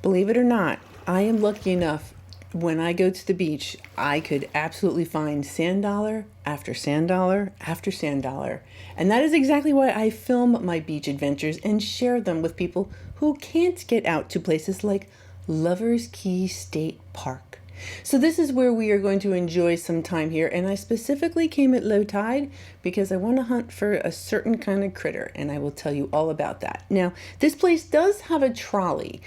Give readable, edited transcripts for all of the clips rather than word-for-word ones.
Believe it or not, I am lucky enough when I go to the beach, I could absolutely find sand dollar after sand dollar after sand dollar. And that is exactly why I film my beach adventures and share them with people who can't get out to places like Lovers Key State Park. So this is where we are going to enjoy some time here, and I specifically came at low tide because I want to hunt for a certain kind of critter, and I will tell you all about that. Now, this place does have a trolley.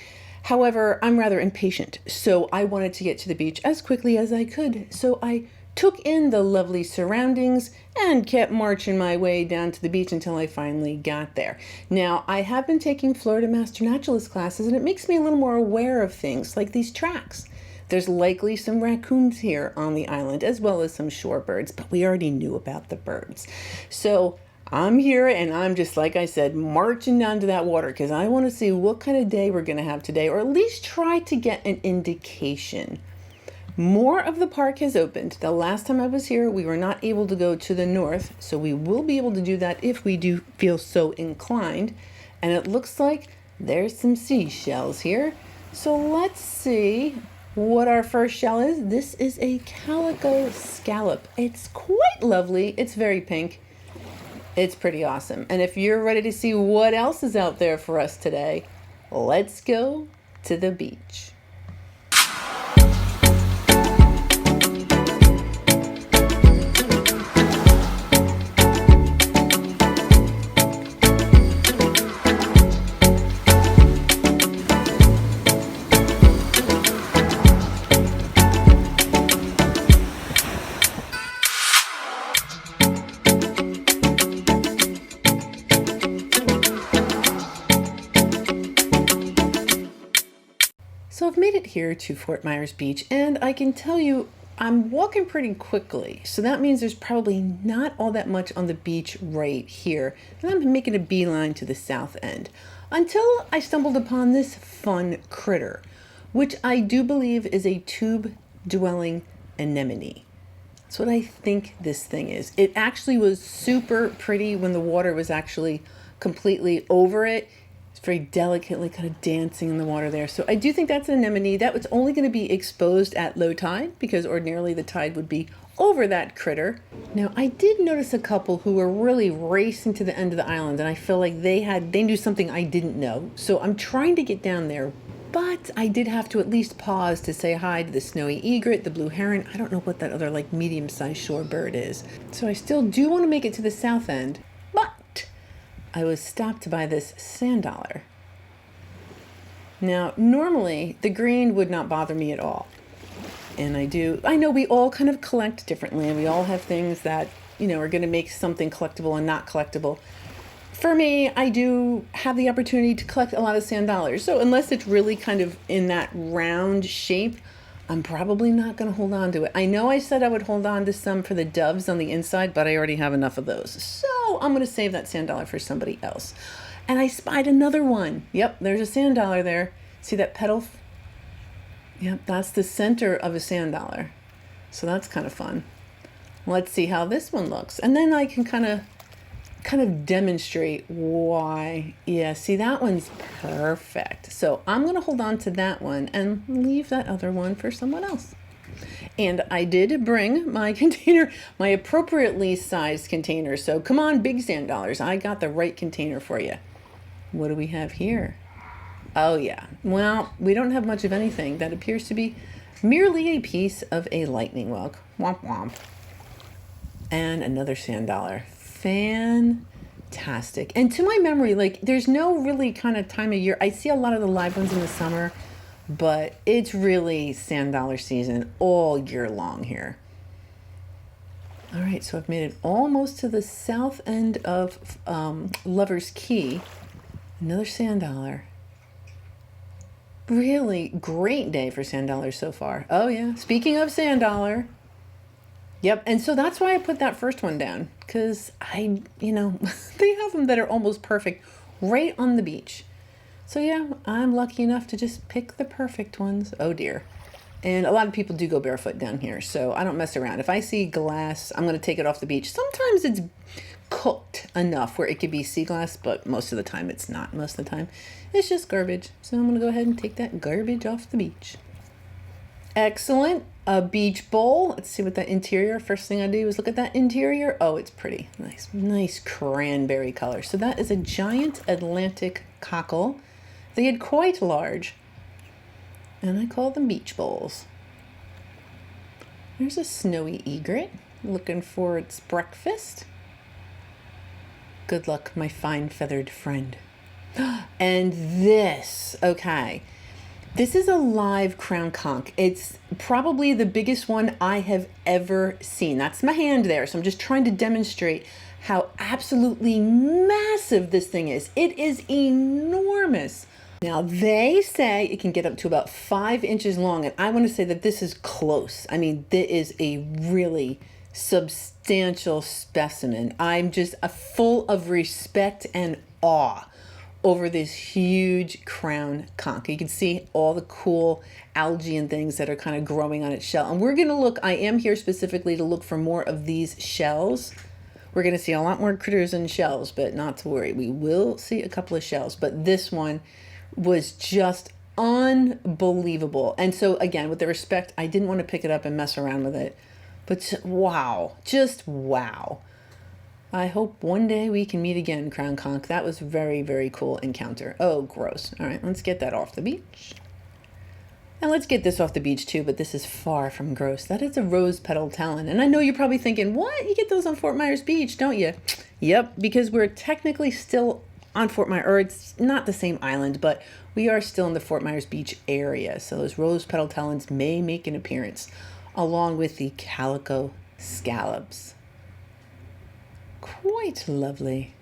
However, I'm rather impatient, so I wanted to get to the beach as quickly as I could. So I took in the lovely surroundings and kept marching my way down to the beach until I finally got there. Now, I have been taking Florida Master Naturalist classes, and it makes me a little more aware of things like these tracks. There's likely some raccoons here on the island, as well as some shorebirds, but we already knew about the birds. So I'm here and I'm just, like I said, marching down to that water because I want to see what kind of day we're going to have today, or at least try to get an indication. More of the park has opened. The last time I was here, we were not able to go to the north, so we will be able to do that if we do feel so inclined. And it looks like there's some seashells here. So let's see what our first shell is. This is a calico scallop. It's quite lovely. It's very pink. It's pretty awesome. And if you're ready to see what else is out there for us today, let's go to the beach. So I've made it here to Fort Myers Beach, and I can tell you I'm walking pretty quickly. So that means there's probably not all that much on the beach right here. And I'm making a beeline to the south end until I stumbled upon this fun critter, which I do believe is a tube-dwelling anemone. That's what I think this thing is. It actually was super pretty when the water was actually completely over it. Very delicately kind of dancing in the water there. So I do think that's an anemone. That was only going to be exposed at low tide because ordinarily the tide would be over that critter. Now I did notice a couple who were really racing to the end of the island, and I feel like they knew something I didn't know. So I'm trying to get down there, but I did have to at least pause to say hi to the snowy egret, the blue heron. I don't know what that other like medium-sized shorebird is. So I still do want to make it to the south end, but I was stopped by this sand dollar. Now, normally the green would not bother me at all. And I know we all kind of collect differently, and we all have things that, are going to make something collectible and not collectible. For me, I do have the opportunity to collect a lot of sand dollars. So unless it's really kind of in that round shape, I'm probably not going to hold on to it. I know I said I would hold on to some for the doves on the inside, but I already have enough of those. So I'm going to save that sand dollar for somebody else. And I spied another one. Yep, there's a sand dollar there. See that petal? Yep, that's the center of a sand dollar. So that's kind of fun. Let's see how this one looks. And then I can kind of demonstrate why. Yeah, see, that one's perfect. So I'm going to hold on to that one and leave that other one for someone else. And I did bring my container, my appropriately sized container. So come on, big sand dollars. I got the right container for you. What do we have here? Oh yeah. Well, we don't have much of anything. That appears to be merely a piece of a lightning whelk. Womp womp. And another sand dollar. Fantastic. And to my memory, like, there's no really kind of time of year. I see a lot of the live ones in the summer, but it's really sand dollar season all year long here. All right, so I've made it almost to the south end of Lovers Key. Another sand dollar. Really great day for sand dollars so far. Oh yeah, speaking of sand dollar. Yep, and so that's why I put that first one down, because they have them that are almost perfect right on the beach. So yeah, I'm lucky enough to just pick the perfect ones. Oh dear. And a lot of people do go barefoot down here, so I don't mess around. If I see glass, I'm going to take it off the beach. Sometimes it's cooked enough where it could be sea glass, but most of the time it's not. Most of the time it's just garbage. So I'm going to go ahead and take that garbage off the beach. Excellent. A beach bowl. Let's see what that interior. First thing I do is look at that interior. Oh, it's pretty. Nice cranberry color. So that is a giant Atlantic cockle. They get quite large. And I call them beach bowls. There's a snowy egret looking for its breakfast. Good luck, my fine feathered friend. And this, okay. This is a live crown conch. It's probably the biggest one I have ever seen. That's my hand there. So I'm just trying to demonstrate how absolutely massive this thing is. It is enormous. Now they say it can get up to about 5 inches long. And I want to say that this is close. I mean, this is a really substantial specimen. I'm just full of respect and awe over this huge crown conch. You can see all the cool algae and things that are kind of growing on its shell. And we're gonna look, I am here specifically to look for more of these shells. We're gonna see a lot more critters and shells, but not to worry. We will see a couple of shells, but this one was just unbelievable. And so again, with the respect, I didn't want to pick it up and mess around with it, but wow, just wow. I hope one day we can meet again, crown conch. That was very, very cool encounter. Oh, gross. All right, let's get that off the beach. And let's get this off the beach too, but this is far from gross. That is a rose petal talon. And I know you're probably thinking, what? You get those on Fort Myers Beach, don't you? Yep, because we're technically still on Fort Myers, or it's not the same island, but we are still in the Fort Myers Beach area. So those rose petal talons may make an appearance along with the calico scallops. Quite lovely.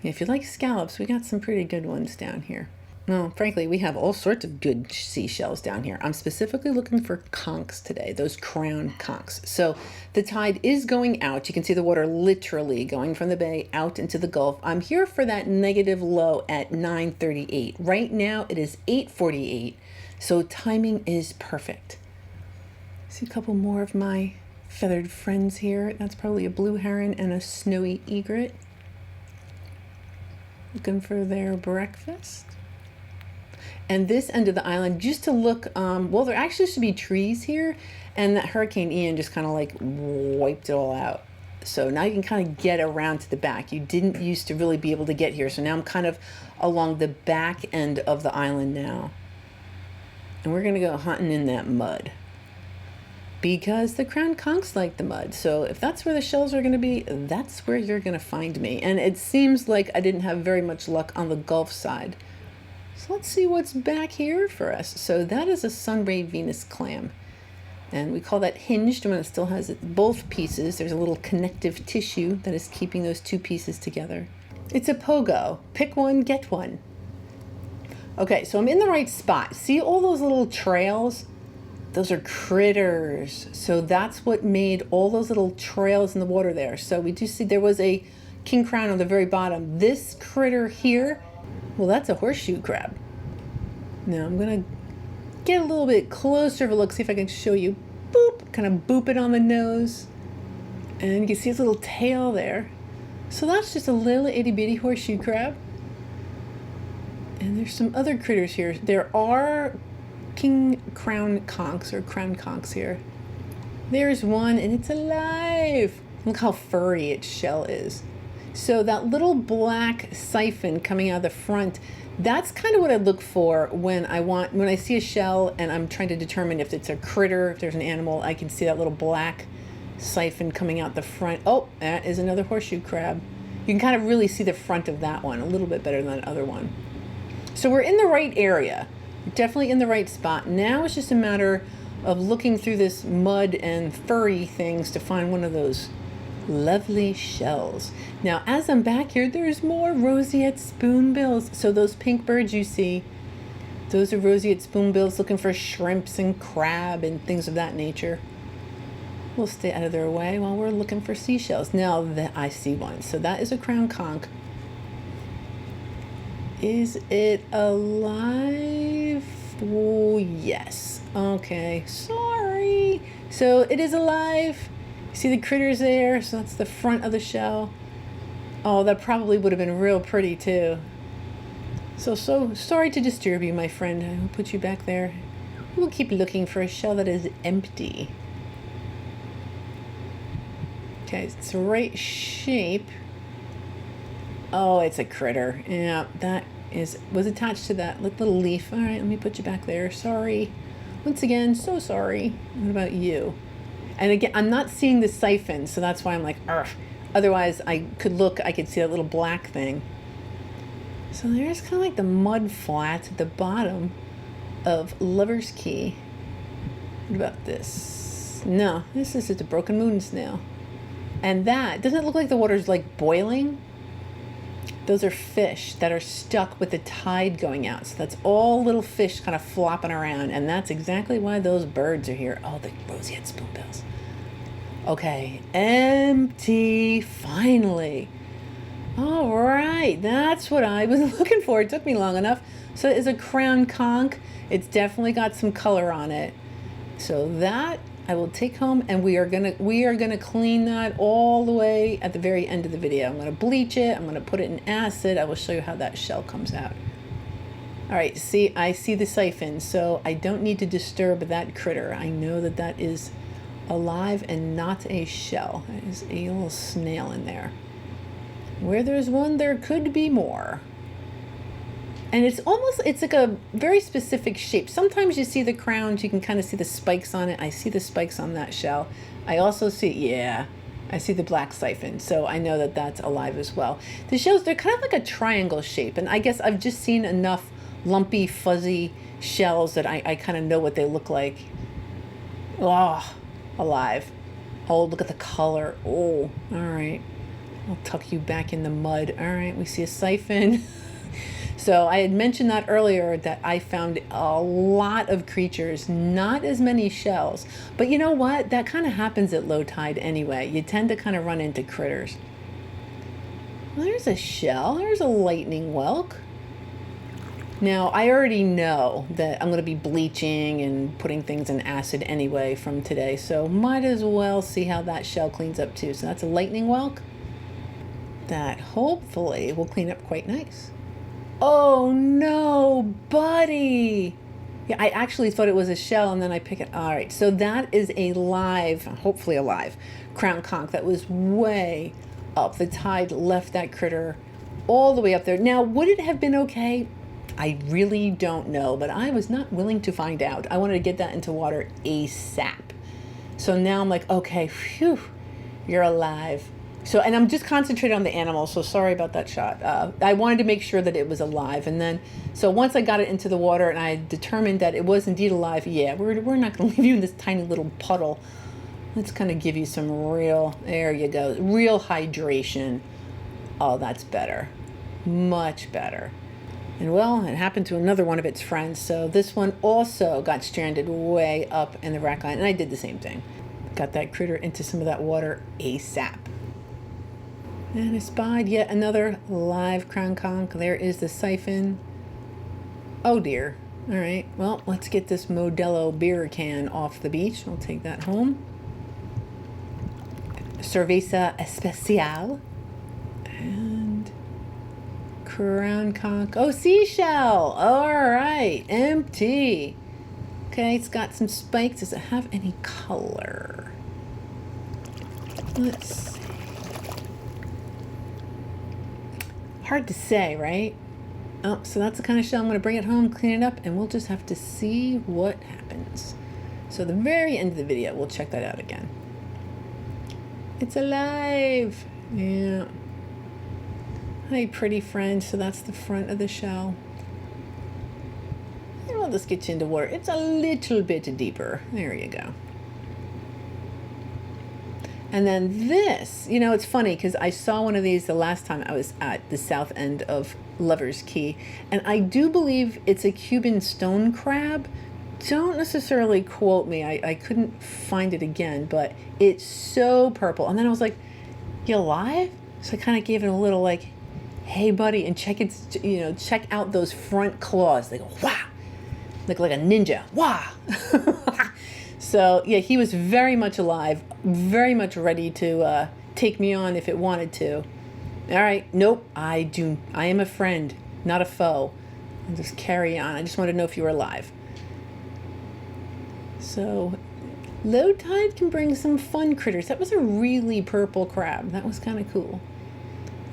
If you like scallops, we got some pretty good ones down here. No, frankly, we have all sorts of good seashells down here. I'm specifically looking for conchs today, those crown conchs. So the tide is going out. You can see the water literally going from the bay out into the Gulf. I'm here for that negative low at 9:38. Right now it is 8:48, so timing is perfect. See a couple more of my feathered friends here. That's probably a blue heron and a snowy egret. Looking for their breakfast. And this end of the island, just to look, well, there actually used to be trees here, and that Hurricane Ian just kind of like wiped it all out. So now you can kind of get around to the back. You didn't used to really be able to get here. So now I'm kind of along the back end of the island now. And we're gonna go hunting in that mud, because the crown conchs like the mud. So if that's where the shells are going to be, that's where you're going to find me. And it seems like I didn't have very much luck on the Gulf side. So let's see what's back here for us. So that is a sunray Venus clam. And we call that hinged when it still has both pieces. There's a little connective tissue that is keeping those two pieces together. It's a pogo. Pick one, get one. Okay, so I'm in the right spot. See all those little trails? Those are critters. So that's what made all those little trails in the water there. So we do see there was a king crown on the very bottom. This critter here, well, that's a horseshoe crab. Now I'm gonna get a little bit closer of a look, see if I can show you. Boop, kind of boop it on the nose. And you can see his little tail there. So that's just a little itty bitty horseshoe crab. And there's some other critters here. There are king crown conchs or crown conchs here. There's one and it's alive. Look how furry its shell is. So that little black siphon coming out of the front, that's kind of what I look for when I see a shell and I'm trying to determine if it's a critter, if there's an animal. I can see that little black siphon coming out the front. Oh, that is another horseshoe crab. You can kind of really see the front of that one a little bit better than that other one. So we're in the right area. Definitely in the right spot. Now it's just a matter of looking through this mud and furry things to find one of those lovely shells. Now, as I'm back here, there's more roseate spoonbills. So those pink birds you see, those are roseate spoonbills looking for shrimps and crab and things of that nature. We'll stay out of their way while we're looking for seashells. Now that I see one. So that is a crown conch. Is it alive? Oh, yes. Okay, sorry. So it is alive. See the critters there? So that's the front of the shell. Oh, that probably would have been real pretty too. So sorry to disturb you, my friend. I will put you back there. We'll keep looking for a shell that is empty. Okay, it's the right shape. Oh, it's a critter. Yeah, that was attached to that little leaf. All right, let me put you back there. Sorry. Once again, so sorry. What about you? And again, I'm not seeing the siphon, so that's why I'm like, ugh. Otherwise, I could see that little black thing. So there's kind of like the mud flats at the bottom of Lover's Key. What about this? No, this is just a broken moon snail. And that, doesn't it look like the water's like boiling? Those are fish that are stuck with the tide going out. So that's all little fish kind of flopping around. And that's exactly why those birds are here. Oh, the roseate spoonbills. Okay, empty, finally. All right, that's what I was looking for. It took me long enough. So it is a crown conch. It's definitely got some color on it. So that I will take home, and we are gonna clean that all the way at the very end of the video. I'm gonna bleach it. I'm gonna put it in acid. I will show you how that shell comes out. All right, see, I see the siphon, so I don't need to disturb that critter. I know that that is alive and not a shell. There is a little snail in there. Where there's one, there could be more. And it's like a very specific shape. Sometimes you see the crowns, you can kind of see the spikes on it. I see the spikes on that shell. I also see, I see the black siphon. So I know that that's alive as well. The shells, they're kind of like a triangle shape. And I guess I've just seen enough lumpy, fuzzy shells that I kind of know what they look like. Oh, alive. Oh, look at the color. Oh, all right. I'll tuck you back in the mud. All right, we see a siphon. So I had mentioned that earlier, that I found a lot of creatures, not as many shells. But you know what? That kind of happens at low tide anyway. You tend to kind of run into critters. Well, there's a shell. There's a lightning whelk. Now, I already know that I'm going to be bleaching and putting things in acid anyway from today. So might as well see how that shell cleans up too. So that's a lightning whelk. That hopefully will clean up quite nice. Oh no, buddy. Yeah, I actually thought it was a shell, and then I pick it. All right, so that is a live, hopefully a live, crown conch that was way up. The tide left that critter all the way up there. Now, would it have been okay? I really don't know, but I was not willing to find out. I wanted to get that into water ASAP. So now I'm like, okay, phew, you're alive. So, and I'm just concentrating on the animal, so sorry about that shot. I wanted to make sure that it was alive. And then, so once I got it into the water and I determined that it was indeed alive, yeah, we're not going to leave you in this tiny little puddle. Let's kind of give you some real, there you go, real hydration. Oh, that's better. Much better. And well, it happened to another one of its friends. So this one also got stranded way up in the rack line. And I did the same thing. Got that critter into some of that water ASAP. And I spied yet another live crown conch. There is the siphon. Oh dear. All right. Well, let's get this Modelo beer can off the beach. We'll take that home. Cerveza Especial. And crown conch. Oh, seashell. All right. Empty. Okay, it's got some spikes. Does it have any color? Let's see. Hard to say, right? Oh, so that's the kind of shell. I'm going to bring it home, clean it up, and we'll just have to see what happens. So the very end of the video, we'll check that out again. It's alive. Yeah. Hi, pretty friend. So that's the front of the shell. And we'll just get you into water. It's a little bit deeper. There you go. And then this, you know, it's funny because I saw one of these the last time I was at the south end of Lover's Key. And I do believe it's a Cuban stone crab. Don't necessarily quote me. I couldn't find it again, but it's so purple. And then I was like, you alive? So I kind of gave it a little like, hey, buddy, and check out those front claws. They go, wow, look like a ninja. Wow. So, yeah, he was very much alive, very much ready to take me on if it wanted to. All right. Nope. I am a friend, not a foe. I'll just carry on. I just want to know if you were alive. So, low tide can bring some fun critters. That was a really purple crab. That was kind of cool.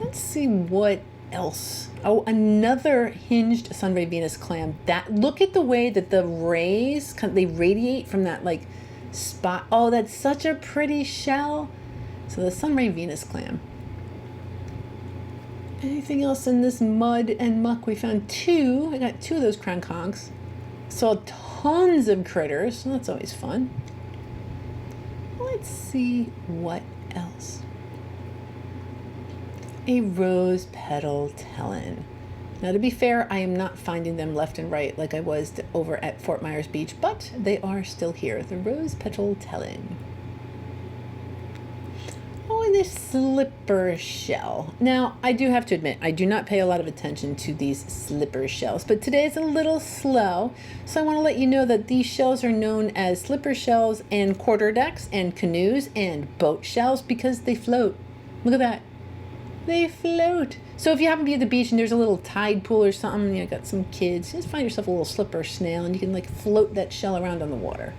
Let's see what else. Oh, another hinged Sunray Venus clam. That, look at the way that the rays, they radiate from that like spot. Oh, that's such a pretty shell. So the Sunray Venus clam. Anything else in this mud and muck? We found two. I got two of those crown conchs. Saw tons of critters. So that's always fun. Let's see what else. A rose petal tellin. Now, to be fair, I am not finding them left and right like I was over at Fort Myers Beach, but they are still here. The rose petal tellin. Oh, and this slipper shell. Now, I do have to admit, I do not pay a lot of attention to these slipper shells, but today is a little slow, so I want to let you know that these shells are known as slipper shells and quarterdecks and canoes and boat shells because they float. Look at that. They float. So if you happen to be at the beach and there's a little tide pool or something, you got some kids, just find yourself a little slipper snail and you can like float that shell around on the water.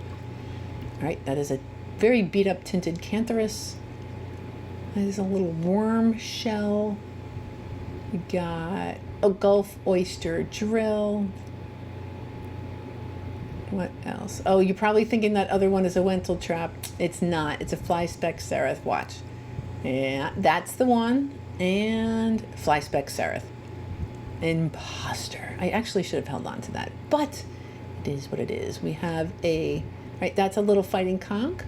All right, that is a very beat up tinted Cantharus. There's a little worm shell. We got a Gulf oyster drill. What else? Oh, you're probably thinking that other one is a Wentel trap. It's not. It's a fly speck seraph. Watch. Yeah, that's the one. And fly speck seraph. Imposter. I actually should have held on to that, but it is what it is. We have a, right, that's a little fighting conch.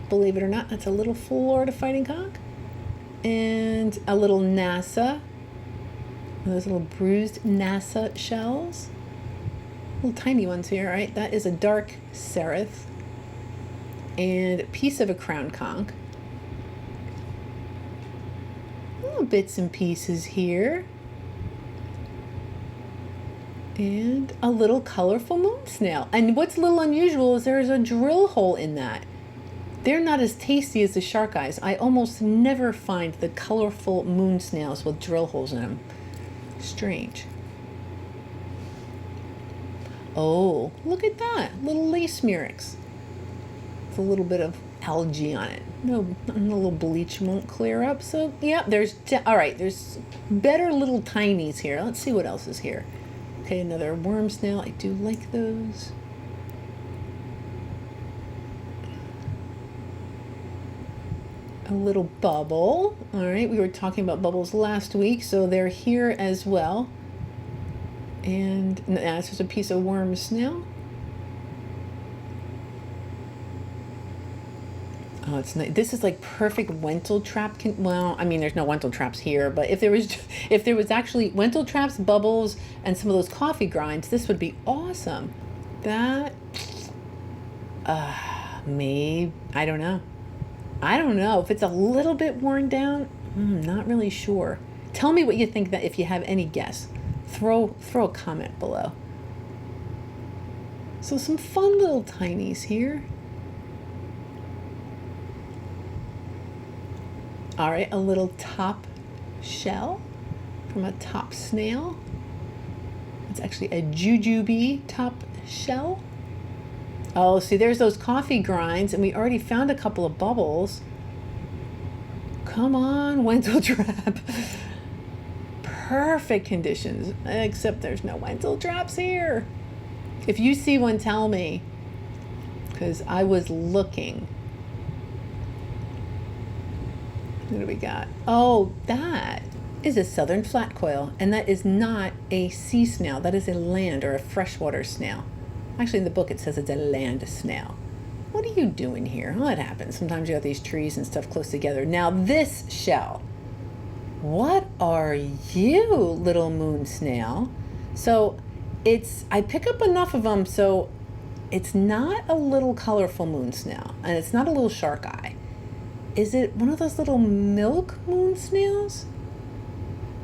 Believe it or not, that's a little Florida fighting conch. And a little NASA. Those little bruised NASA shells. Little tiny ones here, right? That is a dark seraph. And a piece of a crown conch. Little bits and pieces here. And a little colorful moon snail. And what's a little unusual is there's a drill hole in that. They're not as tasty as the shark eyes. I almost never find the colorful moon snails with drill holes in them. Strange. Oh, look at that. Little lace murex. With a little bit of algae on it. No, a little bleach won't clear up. So, yeah, all right, there's better little tinies here. Let's see what else is here. Okay, another worm snail. I do like those. A little bubble. All right, we were talking about bubbles last week, so they're here as well. And that's just a piece of worm snail. Oh, it's nice. This is like perfect Wentel trap. Well, I mean, there's no Wentel traps here, but if there was actually Wentel traps, bubbles, and some of those coffee grinds, this would be awesome. That, maybe, I don't know. If it's a little bit worn down, not really sure. Tell me what you think, that if you have any guess. Throw a comment below. So some fun little tinies here. All right, a little top shell from a top snail. It's actually a jujube top shell. Oh, see, there's those coffee grinds, and we already found a couple of bubbles. Come on, Wentel trap. Perfect conditions, except there's no Wentel traps here. If you see one, tell me, because I was looking. What do we got? Oh, that is a southern flatquail, and that is not a sea snail. That is a land or a freshwater snail. Actually, in the book, it says it's a land snail. What are you doing here? Well, it happens. Sometimes you got these trees and stuff close together. Now, this shell. What are you, little moon snail? So, I pick up enough of them, so it's not a little colorful moon snail, and it's not a little shark eye. Is it one of those little milk moon snails?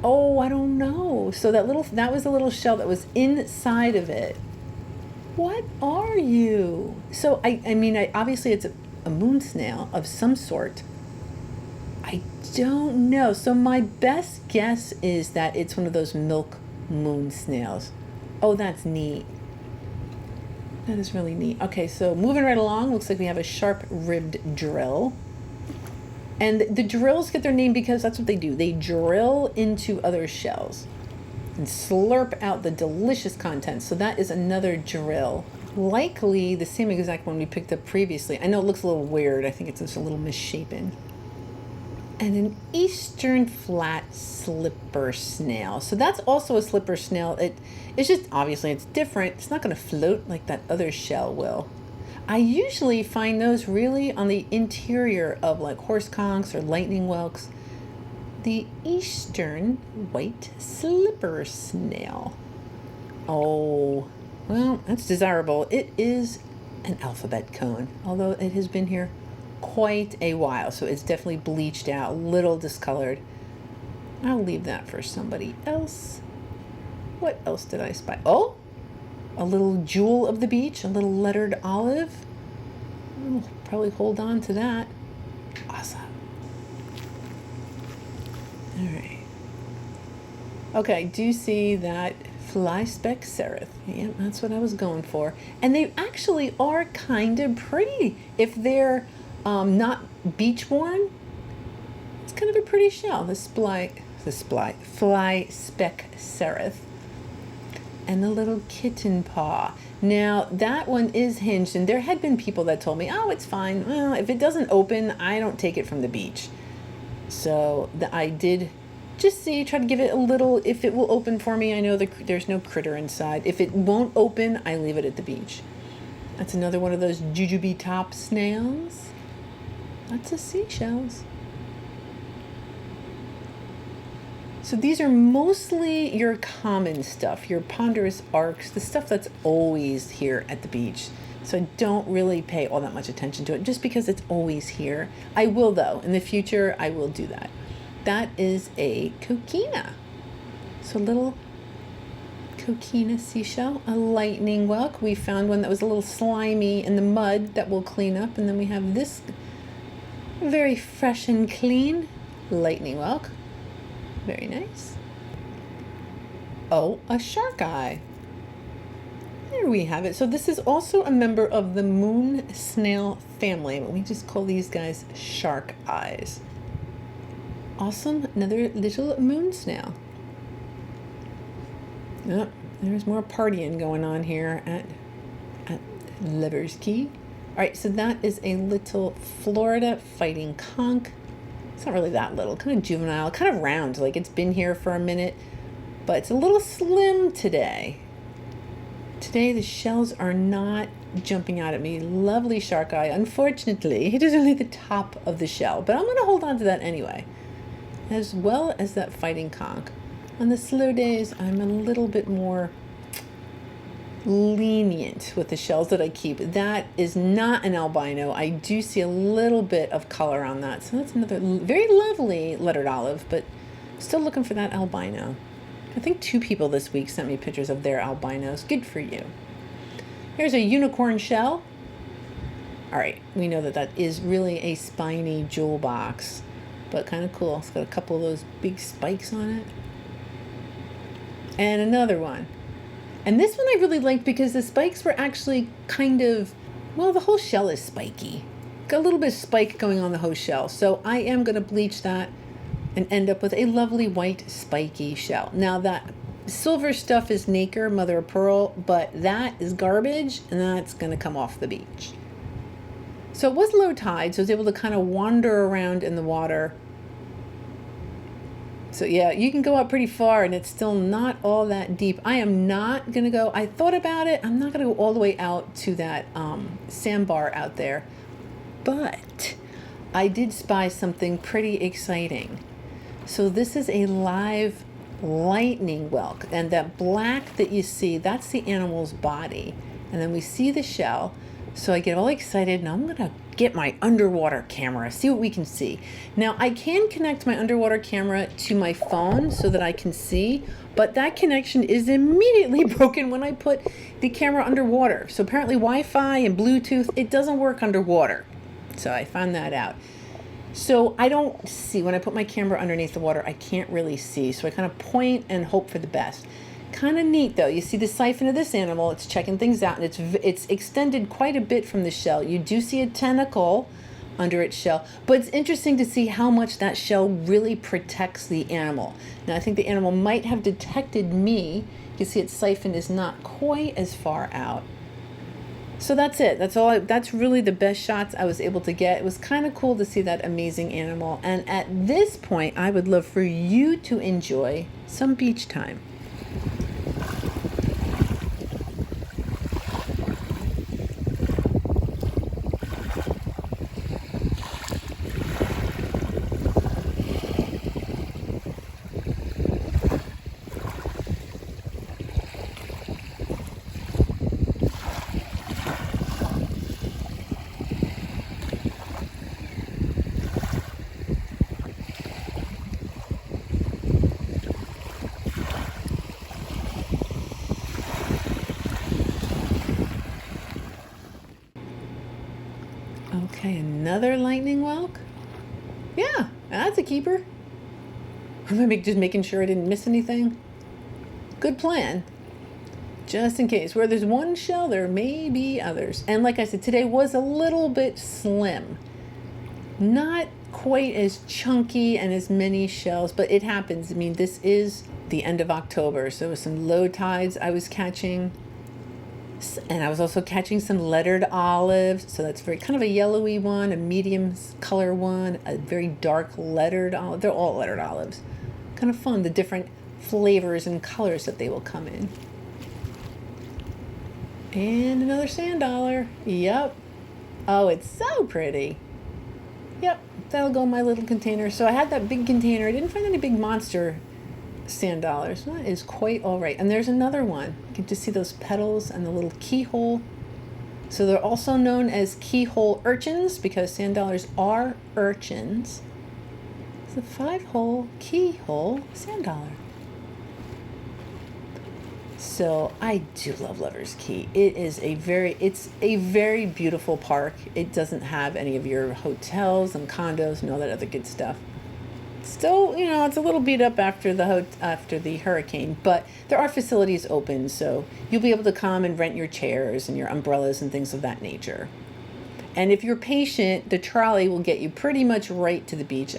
Oh, I don't know. So that was the little shell that was inside of it. What are you? So, I mean, obviously it's a moon snail of some sort. I don't know. So my best guess is that it's one of those milk moon snails. Oh, that's neat. That is really neat. Okay, so moving right along, looks like we have a sharp-ribbed drill. And the drills get their name because that's what they do. They drill into other shells and slurp out the delicious contents. So that is another drill. Likely the same exact one we picked up previously. I know it looks a little weird. I think it's just a little misshapen. And an eastern flat slipper snail. So that's also a slipper snail. It's just, obviously it's different. It's not going to float like that other shell will. I usually find those really on the interior of like horse conchs or lightning whelks. The eastern white slipper snail. Oh, well, that's desirable. It is an alphabet cone, although it has been here quite a while, so it's definitely bleached out, a little discolored. I'll leave that for somebody else. What else did I spy? Oh, a little jewel of the beach, a little lettered olive. I'll probably hold on to that. Awesome. All right. Okay, I do see that fly speck cerith. Yeah, that's what I was going for. And they actually are kind of pretty. If they're not beach-worn, it's kind of a pretty shell. Fly speck cerith. And the little kitten paw. Now, that one is hinged, and there had been people that told me, oh, it's fine. Well, if it doesn't open, I don't take it from the beach. So I did just try to give it a little, if it will open for me. I know there's no critter inside. If it won't open, I leave it at the beach. That's another one of those jujube top snails. Lots of seashells. So these are mostly your common stuff, your ponderous arcs, the stuff that's always here at the beach. So I don't really pay all that much attention to it just because it's always here. I will though, in the future, I will do that. That is a coquina. So little coquina seashell, a lightning whelk. We found one that was a little slimy in the mud that we'll clean up. And then we have this very fresh and clean lightning whelk. Very nice. Oh, a shark eye. There we have it. So this is also a member of the moon snail family, but we just call these guys shark eyes. Awesome. Another little moon snail. Oh, there's more partying going on here at Lover's Cay. All right, so that is a little Florida fighting conch. It's not really that little, kind of juvenile, kind of round, like it's been here for a minute, but it's a little slim today. Today the shells are not jumping out at me. Lovely shark eye. Unfortunately, it is only the top of the shell, but I'm going to hold on to that anyway, as well as that fighting conch. On the slow days, I'm a little bit more lenient with the shells that I keep. That is not an albino. I do see a little bit of color on that. So that's another very lovely lettered olive, but still looking for that albino. I think 2 people this week sent me pictures of their albinos. Good for you. Here's a unicorn shell. All right, we know that is really a spiny jewel box, but kind of cool. It's got a couple of those big spikes on it. And another one. And this one I really liked because the spikes were actually kind of, well, the whole shell is spiky. Got a little bit of spike going on the whole shell. So I am going to bleach that and end up with a lovely white spiky shell. Now that silver stuff is nacre, mother of pearl, but that is garbage and that's going to come off the beach. So it was low tide, so I was able to kind of wander around in the water. So yeah, you can go up pretty far and it's still not all that deep. I am not going to go, I thought about it, I'm not going to go all the way out to that sandbar out there. But I did spy something pretty exciting. So this is a live lightning whelk. And that black that you see, that's the animal's body. And then we see the shell. So I get all excited and I'm going to get my underwater camera, see what we can see. Now I can connect my underwater camera to my phone so that I can see, but that connection is immediately broken when I put the camera underwater. So apparently Wi-Fi and Bluetooth, it doesn't work underwater. So I found that out. So I don't see, when I put my camera underneath the water, I can't really see. So I kind of point and hope for the best. Kind of neat though. You see the siphon of this animal, it's checking things out, and it's extended quite a bit from the shell. You do see a tentacle under its shell, but it's interesting to see how much that shell really protects the animal. Now I think the animal might have detected me. You see its siphon is not quite as far out. So that's it. That's really the best shots I was able to get. It was kind of cool to see that amazing animal. And at this point, I would love for you to enjoy some beach time. Okay, another lightning whelk. Yeah, that's a keeper. I'm just making sure I didn't miss anything. Good plan. Just in case. Where there's one shell, there may be others. And like I said, today was a little bit slim. Not quite as chunky and as many shells, but it happens. I mean, this is the end of October, so with some low tides I was catching. And I was also catching some lettered olives. So that's very kind of a yellowy one, a medium color one, a very dark lettered olive. They're all lettered olives. Kind of fun, the different flavors and colors that they will come in. And another sand dollar. Yep. Oh, it's so pretty. Yep, that'll go in my little container. So I had that big container. I didn't find any big monster sand dollars. That is quite all right. And there's another one. You can just see those petals and the little keyhole. So they're also known as keyhole urchins because sand dollars are urchins. It's a 5-hole keyhole sand dollar. So I do love Lover's Key. It's a very beautiful park. It doesn't have any of your hotels and condos and all that other good stuff. Still, it's a little beat up after the hurricane, but there are facilities open, so you'll be able to come and rent your chairs and your umbrellas and things of that nature. And if you're patient, the trolley will get you pretty much right to the beach.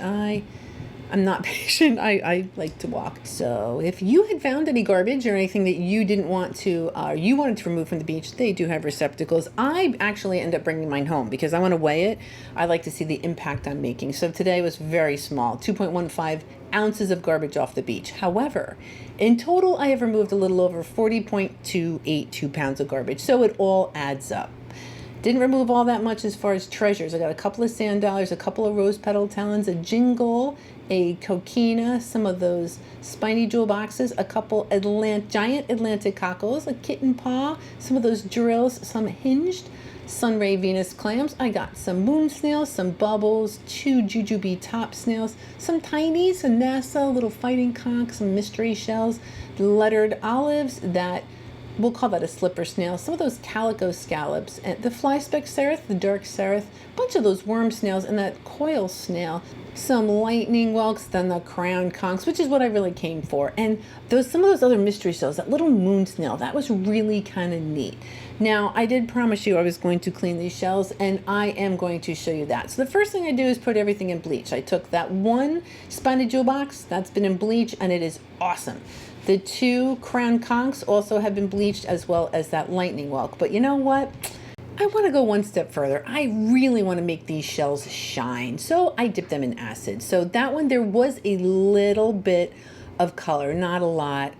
I'm not patient. I like to walk. So if you had found any garbage or anything that you didn't want to, you wanted to remove from the beach, they do have receptacles. I actually end up bringing mine home because I want to weigh it. I like to see the impact I'm making. So today was very small, 2.15 ounces of garbage off the beach. However, in total, I have removed a little over 40.282 pounds of garbage. So it all adds up. Didn't remove all that much as far as treasures. I got a couple of sand dollars, a couple of rose petal talons, a jingle, a coquina, some of those spiny jewel boxes, a couple giant Atlantic cockles, a kitten paw, some of those drills, some hinged sunray Venus clams. I got some moon snails, some bubbles, 2 jujube top snails, some tinies, a NASA, little fighting conch, some mystery shells, lettered olives, that we'll call that a slipper snail, some of those calico scallops, and the fly speck cerith, the dark cerith, a bunch of those worm snails, and that coil snail, some lightning whelks, then the crown conchs, which is what I really came for. And some of those other mystery shells, that little moon snail, that was really kind of neat. Now, I did promise you I was going to clean these shells, and I am going to show you that. So the first thing I do is put everything in bleach. I took that one spiny jewel box that's been in bleach, and it is awesome. The 2 crown conchs also have been bleached, as well as that lightning whelk. But you know what? I want to go one step further. I really want to make these shells shine. So I dipped them in acid. So that one, there was a little bit of color, not a lot.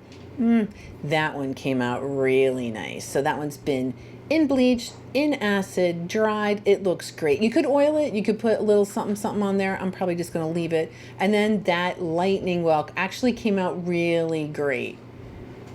That one came out really nice. So that one's been in bleach, in acid, dried. It looks great. You could oil it. You could put a little something on there. I'm probably just going to leave it. And then that lightning whelk actually came out really great.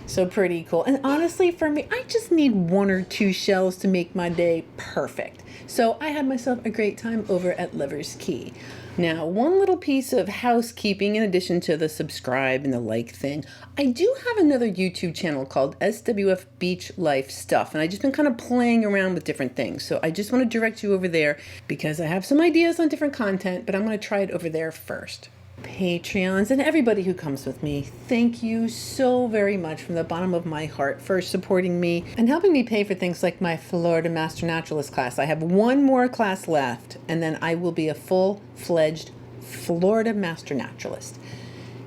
So pretty cool. And honestly, for me, I just need 1 or 2 shells to make my day perfect. So I had myself a great time over at Lover's Key. Now, one little piece of housekeeping in addition to the subscribe and the like thing. I do have another YouTube channel called SWF Beach Life Stuff, and I've just been kind of playing around with different things. So I just want to direct you over there because I have some ideas on different content, but I'm going to try it over there first. Patreons and everybody who comes with me, thank you so very much from the bottom of my heart for supporting me and helping me pay for things like my Florida Master Naturalist class. I have one more class left, and then I will be a full-fledged Florida Master Naturalist.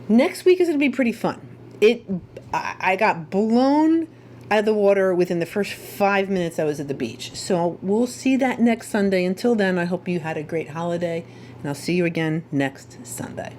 Next week is going to be pretty fun. I got blown out of the water within the first 5 minutes I was at the beach. So we'll see that next Sunday. Until then, I hope you had a great holiday, and I'll see you again next Sunday.